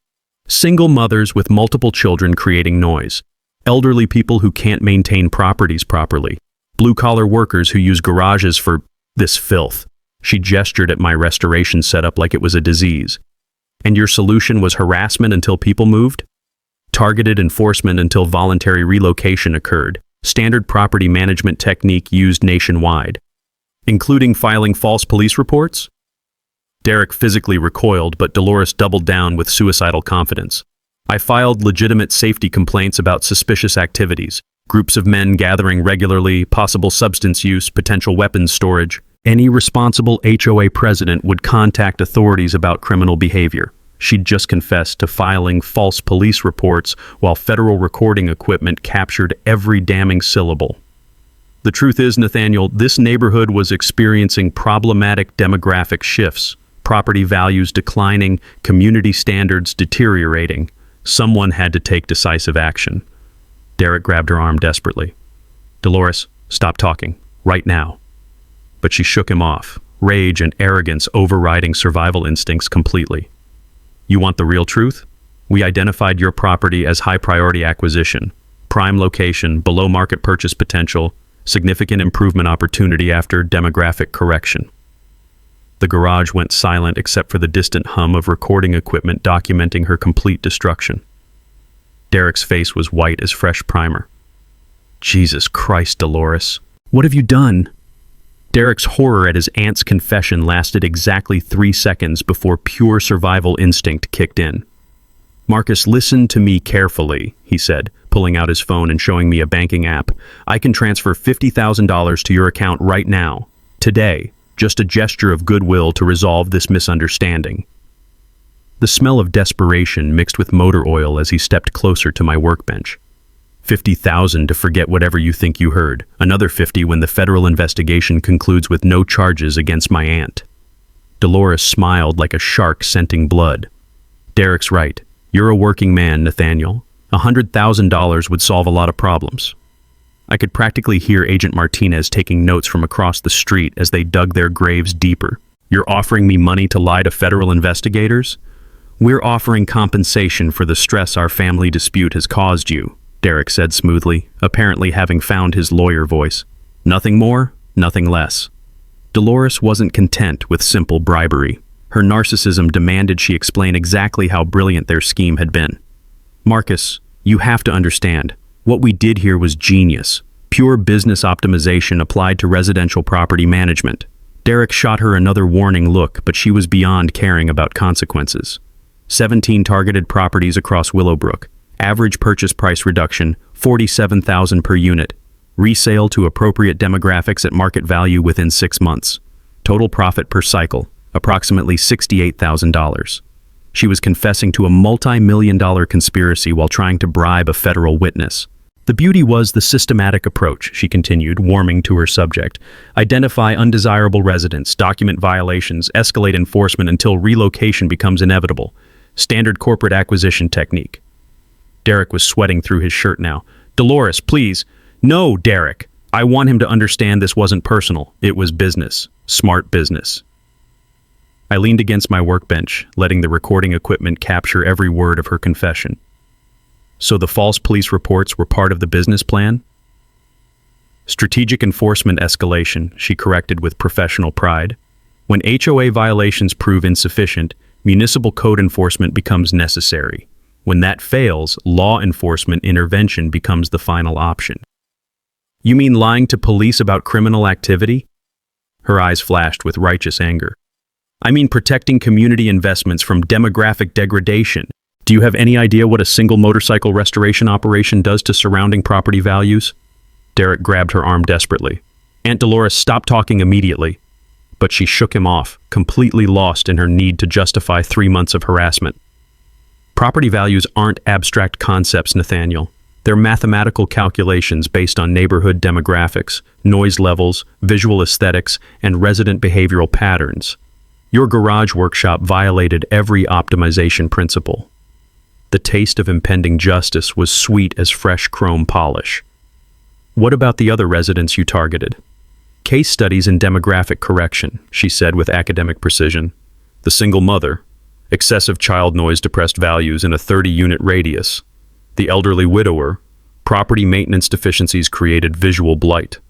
Single mothers with multiple children creating noise. Elderly people who can't maintain properties properly. Blue-collar workers who use garages for this filth. She gestured at my restoration setup like it was a disease. And your solution was harassment until people moved? Targeted enforcement until voluntary relocation occurred. Standard property management technique used nationwide. Including filing false police reports? Derek physically recoiled, but Dolores doubled down with suicidal confidence. I filed legitimate safety complaints about suspicious activities, groups of men gathering regularly, possible substance use, potential weapons storage. Any responsible HOA president would contact authorities about criminal behavior. She'd just confessed to filing false police reports while federal recording equipment captured every damning syllable. The truth is, Nathaniel, this neighborhood was experiencing problematic demographic shifts, property values declining, community standards deteriorating. Someone had to take decisive action. Derek grabbed her arm desperately. Dolores, stop talking, right now. But she shook him off, rage and arrogance overriding survival instincts completely. You want the real truth? We identified your property as high-priority acquisition, prime location, below-market purchase potential, significant improvement opportunity after demographic correction. The garage went silent except for the distant hum of recording equipment documenting her complete destruction. Derek's face was white as fresh primer. Jesus Christ, Dolores. What have you done? Derek's horror at his aunt's confession lasted exactly 3 seconds before pure survival instinct kicked in. Marcus, listen to me carefully, he said, pulling out his phone and showing me a banking app. I can transfer $50,000 to your account right now, today. Just a gesture of goodwill to resolve this misunderstanding. The smell of desperation mixed with motor oil as he stepped closer to my workbench. $50,000 to forget whatever you think you heard. Another $50,000 when the federal investigation concludes with no charges against my aunt. Dolores smiled like a shark scenting blood. Derek's right. You're a working man, Nathaniel. $100,000 would solve a lot of problems. I could practically hear Agent Martinez taking notes from across the street as they dug their graves deeper. You're offering me money to lie to federal investigators? We're offering compensation for the stress our family dispute has caused you, Derek said smoothly, apparently having found his lawyer voice. Nothing more, nothing less. Dolores wasn't content with simple bribery. Her narcissism demanded she explain exactly how brilliant their scheme had been. Marcus, you have to understand. What we did here was genius. Pure business optimization applied to residential property management. Derek shot her another warning look, but she was beyond caring about consequences. 17 targeted properties across Willowbrook. Average purchase price reduction, $47,000 per unit. Resale to appropriate demographics at market value within 6 months. Total profit per cycle, approximately $68,000. She was confessing to a multi-million-dollar conspiracy while trying to bribe a federal witness. The beauty was the systematic approach, she continued, warming to her subject. Identify undesirable residents, document violations, escalate enforcement until relocation becomes inevitable. Standard corporate acquisition technique. Derek was sweating through his shirt now. Dolores, please. No, Derek. I want him to understand this wasn't personal. It was business. Smart business. I leaned against my workbench, letting the recording equipment capture every word of her confession. So the false police reports were part of the business plan? Strategic enforcement escalation, she corrected with professional pride. When HOA violations prove insufficient, municipal code enforcement becomes necessary. When that fails, law enforcement intervention becomes the final option. You mean lying to police about criminal activity? Her eyes flashed with righteous anger. I mean protecting community investments from demographic degradation. Do you have any idea what a single motorcycle restoration operation does to surrounding property values? Derek grabbed her arm desperately. Aunt Dolores stopped talking immediately, but she shook him off, completely lost in her need to justify 3 months of harassment. Property values aren't abstract concepts, Nathaniel. They're mathematical calculations based on neighborhood demographics, noise levels, visual aesthetics, and resident behavioral patterns. Your garage workshop violated every optimization principle. The taste of impending justice was sweet as fresh chrome polish. What about the other residents you targeted? Case studies in demographic correction, she said with academic precision. The single mother, excessive child noise depressed values in a 30-unit radius. The elderly widower, property maintenance deficiencies created visual blight.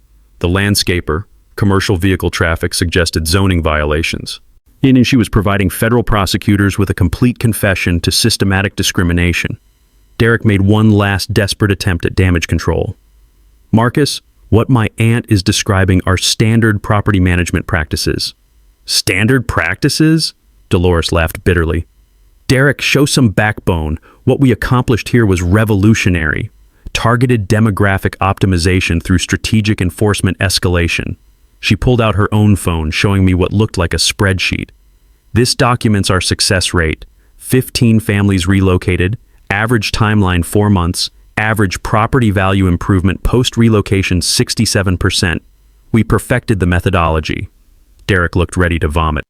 The landscaper, commercial vehicle traffic suggested zoning violations. And she was providing federal prosecutors with a complete confession to systematic discrimination. Derek made one last desperate attempt at damage control. Marcus, what my aunt is describing are standard property management practices. Standard practices? Dolores laughed bitterly. Derek, show some backbone. What we accomplished here was revolutionary. Targeted demographic optimization through strategic enforcement escalation. She pulled out her own phone, showing me what looked like a spreadsheet. This documents our success rate. 15 families relocated, average timeline 4 months, average property value improvement post-relocation 67%. We perfected the methodology. Derek looked ready to vomit.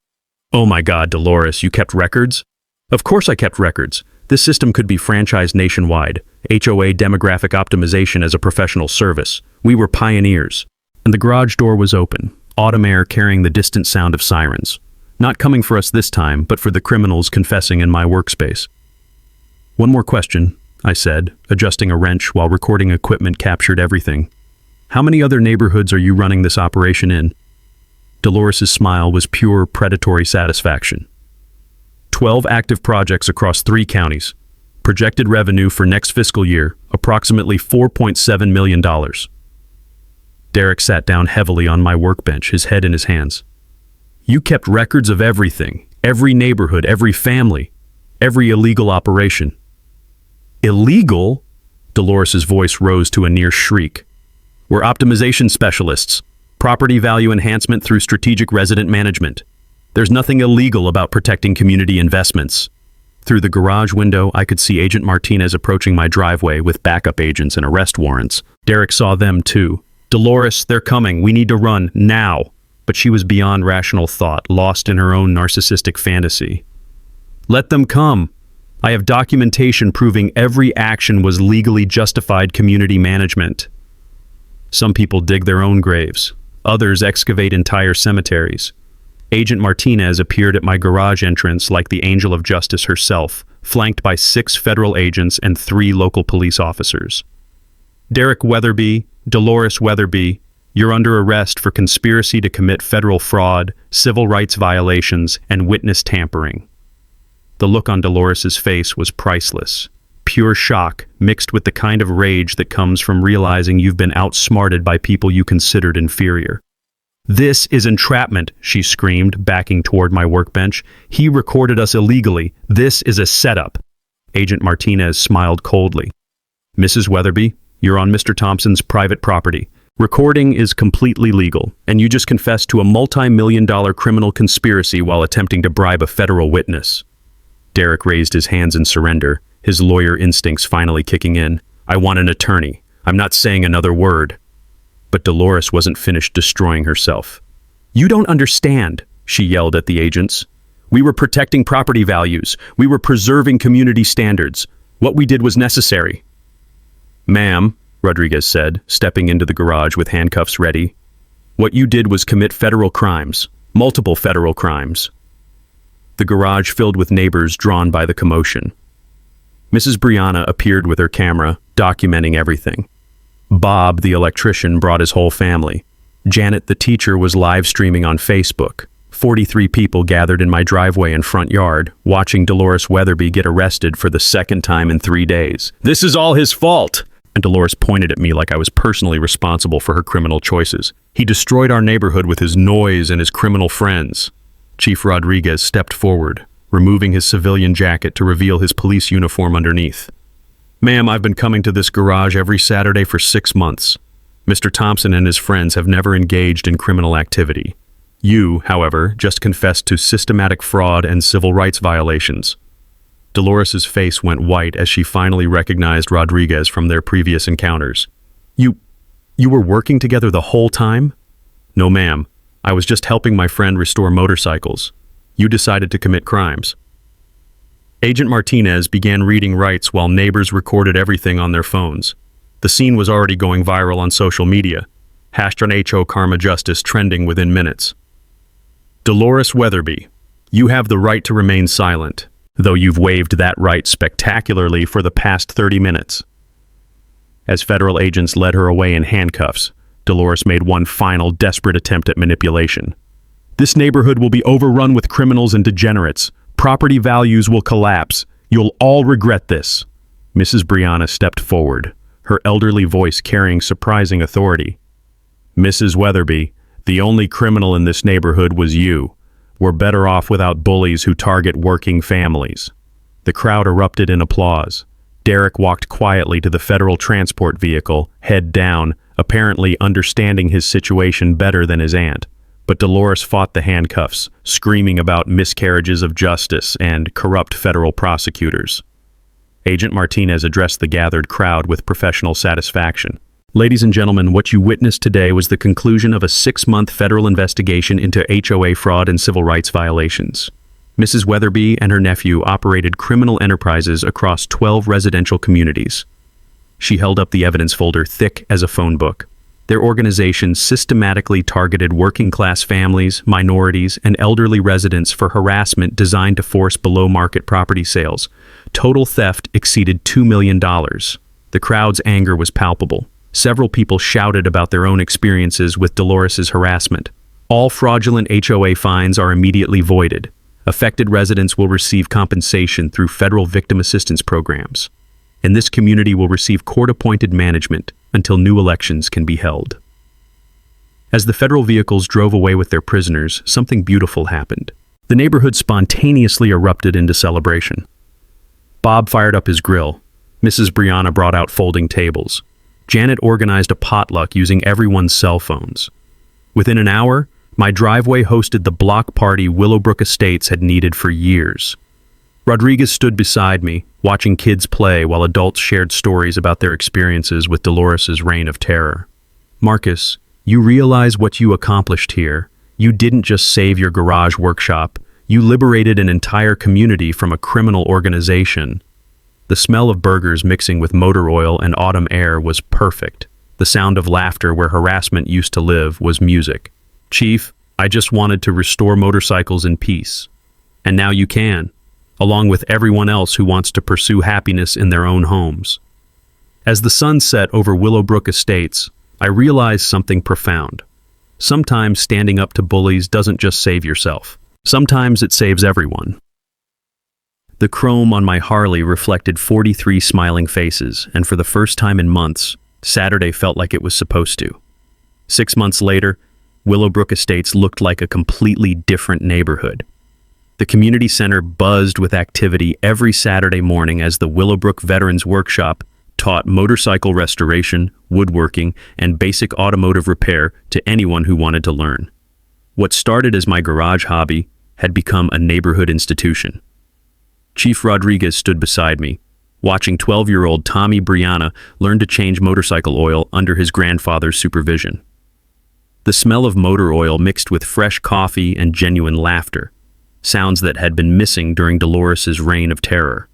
Oh my God, Dolores, you kept records? Of course I kept records. This system could be franchised nationwide. HOA demographic optimization as a professional service. We were pioneers. And the garage door was open, autumn air carrying the distant sound of sirens. Not coming for us this time, but for the criminals confessing in my workspace. One more question, I said, adjusting a wrench while recording equipment captured everything. How many other neighborhoods are you running this operation in? Dolores' smile was pure predatory satisfaction. 12 active projects across 3 counties. Projected revenue for next fiscal year, approximately $4.7 million. Derek sat down heavily on my workbench, his head in his hands. You kept records of everything, every neighborhood, every family, every illegal operation. Illegal? Dolores' voice rose to a near shriek. We're optimization specialists. Property value enhancement through strategic resident management. There's nothing illegal about protecting community investments. Through the garage window, I could see Agent Martinez approaching my driveway with backup agents and arrest warrants. Derek saw them too. Dolores, they're coming. We need to run, now. But she was beyond rational thought, lost in her own narcissistic fantasy. Let them come. I have documentation proving every action was legally justified community management. Some people dig their own graves. Others excavate entire cemeteries. Agent Martinez appeared at my garage entrance like the angel of justice herself, flanked by 6 federal agents and 3 local police officers. Derek Weatherbe, Dolores Weatherbe, you're under arrest for conspiracy to commit federal fraud, civil rights violations, and witness tampering. The look on Dolores' face was priceless. Pure shock, mixed with the kind of rage that comes from realizing you've been outsmarted by people you considered inferior. This is entrapment, she screamed, backing toward my workbench. He recorded us illegally. This is a setup. Agent Martinez smiled coldly. Mrs. Weatherbe, you're on Mr. Thompson's private property. Recording is completely legal, and you just confessed to a multi-million-dollar criminal conspiracy while attempting to bribe a federal witness. Derek raised his hands in surrender, his lawyer instincts finally kicking in. I want an attorney. I'm not saying another word. But Dolores wasn't finished destroying herself. You don't understand, she yelled at the agents. We were protecting property values. We were preserving community standards. What we did was necessary. Ma'am, Rodriguez said, stepping into the garage with handcuffs ready. What you did was commit federal crimes, multiple federal crimes. The garage filled with neighbors drawn by the commotion. Mrs. Brianna appeared with her camera, documenting everything. Bob, the electrician, brought his whole family. Janet, the teacher, was live streaming on Facebook. 43 people gathered in my driveway and front yard, watching Dolores Weatherbe get arrested for the 2nd time in 3 days. This is all his fault, And Dolores pointed at me like I was personally responsible for her criminal choices. "He destroyed our neighborhood with his noise and his criminal friends." Chief Rodriguez stepped forward, removing his civilian jacket to reveal his police uniform underneath. "Ma'am, I've been coming to this garage every Saturday for 6 months. Mr. Thompson and his friends have never engaged in criminal activity. You, however, just confessed to systematic fraud and civil rights violations." Dolores's face went white as she finally recognized Rodriguez from their previous encounters. You were working together the whole time?" "No, ma'am. I was just helping my friend restore motorcycles. You decided to commit crimes." Agent Martinez began reading rights while neighbors recorded everything on their phones. The scene was already going viral on social media. #HO Karma Justice trending within minutes. "Dolores Weatherbe, you have the right to remain silent, though you've waived that right spectacularly for the past 30 minutes. As federal agents led her away in handcuffs, Dolores made one final desperate attempt at manipulation. "This neighborhood will be overrun with criminals and degenerates. Property values will collapse. You'll all regret this." Mrs. Brianna stepped forward, her elderly voice carrying surprising authority. "Mrs. Weatherbe, the only criminal in this neighborhood was you. We're better off without bullies who target working families." The crowd erupted in applause. Derek walked quietly to the federal transport vehicle, head down, apparently understanding his situation better than his aunt. But Dolores fought the handcuffs, screaming about miscarriages of justice and corrupt federal prosecutors. Agent Martinez addressed the gathered crowd with professional satisfaction. "Ladies and gentlemen, what you witnessed today was the conclusion of a 6-month federal investigation into HOA fraud and civil rights violations. Mrs. Weatherbe and her nephew operated criminal enterprises across 12 residential communities." She held up the evidence folder thick as a phone book. "Their organization systematically targeted working-class families, minorities, and elderly residents for harassment designed to force below-market property sales. Total theft exceeded $2 million. The crowd's anger was palpable. Several people shouted about their own experiences with Dolores's harassment. All fraudulent HOA fines are immediately voided. Affected residents will receive compensation through federal victim assistance programs. And this community will receive court-appointed management until new elections can be held." As the federal vehicles drove away with their prisoners, something beautiful happened. The neighborhood spontaneously erupted into celebration. Bob fired up his grill. Mrs. Brianna brought out folding tables. Janet organized a potluck using everyone's cell phones. Within an hour, my driveway hosted the block party Willowbrook Estates had needed for years. Rodriguez stood beside me, watching kids play while adults shared stories about their experiences with Dolores's reign of terror. "Marcus, you realize what you accomplished here. You didn't just save your garage workshop, you liberated an entire community from a criminal organization." The smell of burgers mixing with motor oil and autumn air was perfect. The sound of laughter where harassment used to live was music. "Chief, I just wanted to restore motorcycles in peace. And now you can, along with everyone else who wants to pursue happiness in their own homes." As the sun set over Willowbrook Estates, I realized something profound. Sometimes standing up to bullies doesn't just save yourself. Sometimes it saves everyone. The chrome on my Harley reflected 43 smiling faces, and for the first time in months, Saturday felt like it was supposed to. 6 months later, Willowbrook Estates looked like a completely different neighborhood. The community center buzzed with activity every Saturday morning as the Willowbrook Veterans Workshop taught motorcycle restoration, woodworking, and basic automotive repair to anyone who wanted to learn. What started as my garage hobby had become a neighborhood institution. Chief Rodriguez stood beside me, watching 12-year-old Tommy Brianna learn to change motorcycle oil under his grandfather's supervision. The smell of motor oil mixed with fresh coffee and genuine laughter, sounds that had been missing during Dolores's reign of terror.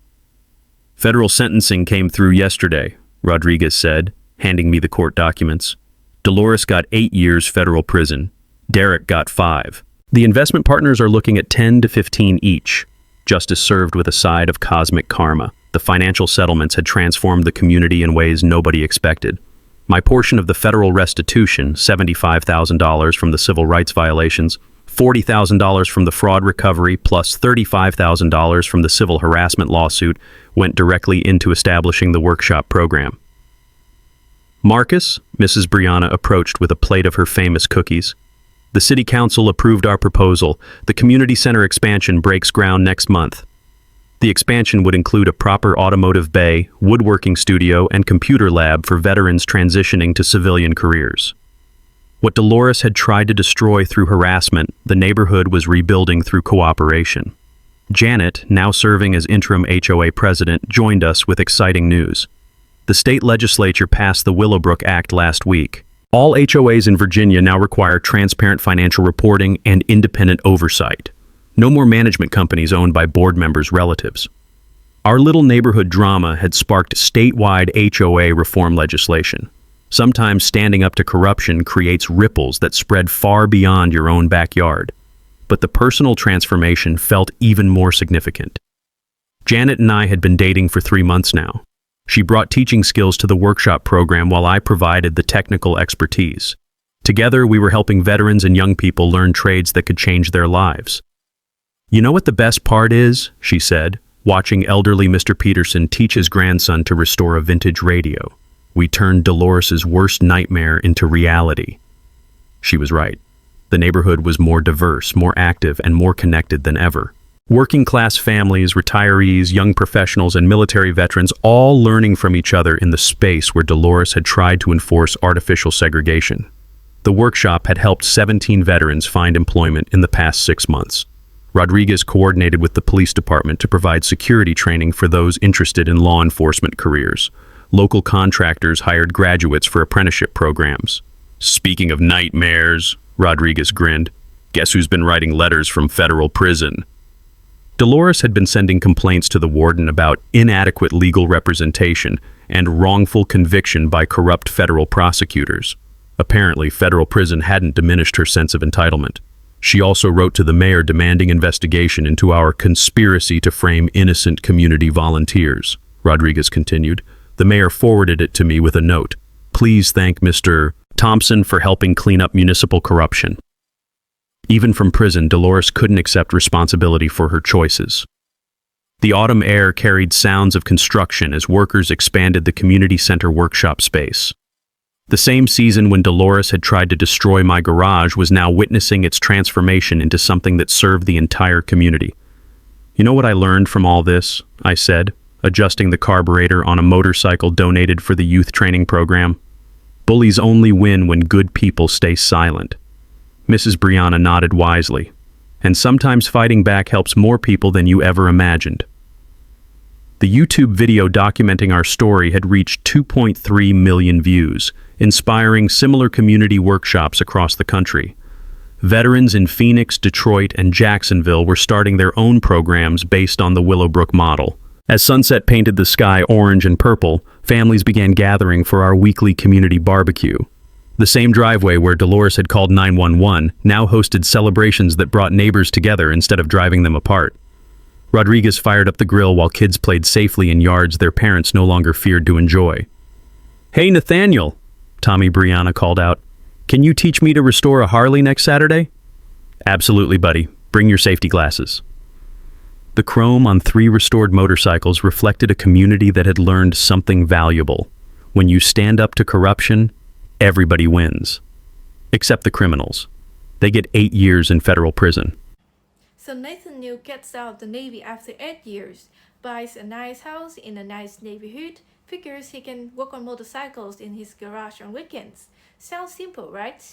"Federal sentencing came through yesterday," Rodriguez said, handing me the court documents. "Dolores got 8 years federal prison. Derek got 5. The investment partners are looking at 10 to 15 each." Justice served with a side of cosmic karma. The financial settlements had transformed the community in ways nobody expected. My portion of the federal restitution, $75,000 from the civil rights violations, $40,000 from the fraud recovery, plus $35,000 from the civil harassment lawsuit, went directly into establishing the workshop program. Marcus, Mrs. Brianna approached with a plate of her famous cookies. The city council approved our proposal. The community center expansion breaks ground next month. The expansion would include a proper automotive bay, woodworking studio, and computer lab for veterans transitioning to civilian careers. What Dolores had tried to destroy through harassment, the neighborhood was rebuilding through cooperation. Janet, now serving as interim HOA president, joined us with exciting news. The state legislature passed the Willowbrook Act last week. All HOAs in Virginia now require transparent financial reporting and independent oversight. No more management companies owned by board members' relatives. Our little neighborhood drama had sparked statewide HOA reform legislation. Sometimes standing up to corruption creates ripples that spread far beyond your own backyard. But the personal transformation felt even more significant. Janet and I had been dating for 3 months now. She brought teaching skills to the workshop program while I provided the technical expertise. Together, we were helping veterans and young people learn trades that could change their lives. "You know what the best part is?" she said, watching elderly Mr. Peterson teach his grandson to restore a vintage radio. We turned Dolores's worst nightmare into reality. She was right. The neighborhood was more diverse, more active, and more connected than ever. Working-class families, retirees, young professionals, and military veterans all learning from each other in the space where Dolores had tried to enforce artificial segregation. The workshop had helped 17 veterans find employment in the past 6 months. Rodriguez coordinated with the police department to provide security training for those interested in law enforcement careers. Local contractors hired graduates for apprenticeship programs. "Speaking of nightmares," Rodriguez grinned, "guess who's been writing letters from federal prison?" Dolores had been sending complaints to the warden about inadequate legal representation and wrongful conviction by corrupt federal prosecutors. Apparently, federal prison hadn't diminished her sense of entitlement. She also wrote to the mayor demanding investigation into our conspiracy to frame innocent community volunteers. Rodriguez continued. The mayor forwarded it to me with a note. "Please thank Mr. Thompson for helping clean up municipal corruption." Even from prison, Dolores couldn't accept responsibility for her choices. The autumn air carried sounds of construction as workers expanded the community center workshop space. The same season when Dolores had tried to destroy my garage was now witnessing its transformation into something that served the entire community. "You know what I learned from all this?" I said, adjusting the carburetor on a motorcycle donated for the youth training program. "Bullies only win when good people stay silent." Mrs. Brianna nodded wisely. "And sometimes fighting back helps more people than you ever imagined." The YouTube video documenting our story had reached 2.3 million views, inspiring similar community workshops across the country. Veterans in Phoenix, Detroit, and Jacksonville were starting their own programs based on the Willowbrook model. As sunset painted the sky orange and purple, families began gathering for our weekly community barbecue. The same driveway where Dolores had called 911 now hosted celebrations that brought neighbors together instead of driving them apart. Rodriguez fired up the grill while kids played safely in yards their parents no longer feared to enjoy. "Hey, Nathaniel," Tommy Brianna called out. "Can you teach me to restore a Harley next Saturday?" "Absolutely, buddy. Bring your safety glasses." The chrome on 3 restored motorcycles reflected a community that had learned something valuable. When you stand up to corruption, everybody wins. Except the criminals. They get 8 years in federal prison. So Nathaniel gets out of the Navy after 8 years, buys a nice house in a nice neighborhood, figures he can work on motorcycles in his garage on weekends. Sounds simple, right?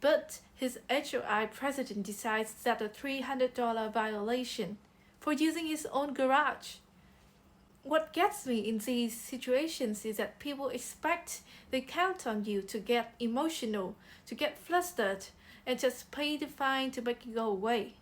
But his HOA president decides that a $300 violation for using his own garage. What gets me in these situations is that people expect they count on you to get emotional, to get flustered, and just pay the fine to make it go away.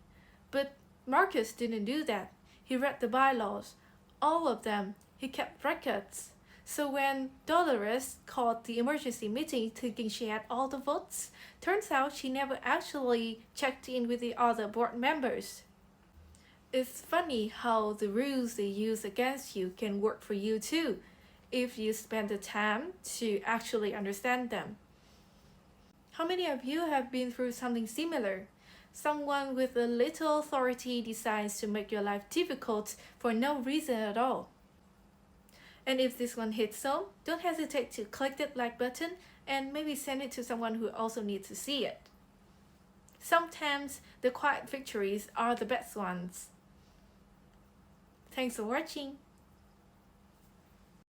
But Marcus didn't do that. He read the bylaws, all of them. He kept records. So when Dolores called the emergency meeting thinking she had all the votes, turns out she never actually checked in with the other board members. It's funny how the rules they use against you can work for you too, if you spend the time to actually understand them. How many of you have been through something similar? Someone with a little authority decides to make your life difficult for no reason at all. And if this one hits home, don't hesitate to click that like button and maybe send it to someone who also needs to see it. Sometimes the quiet victories are the best ones. Thanks for watching.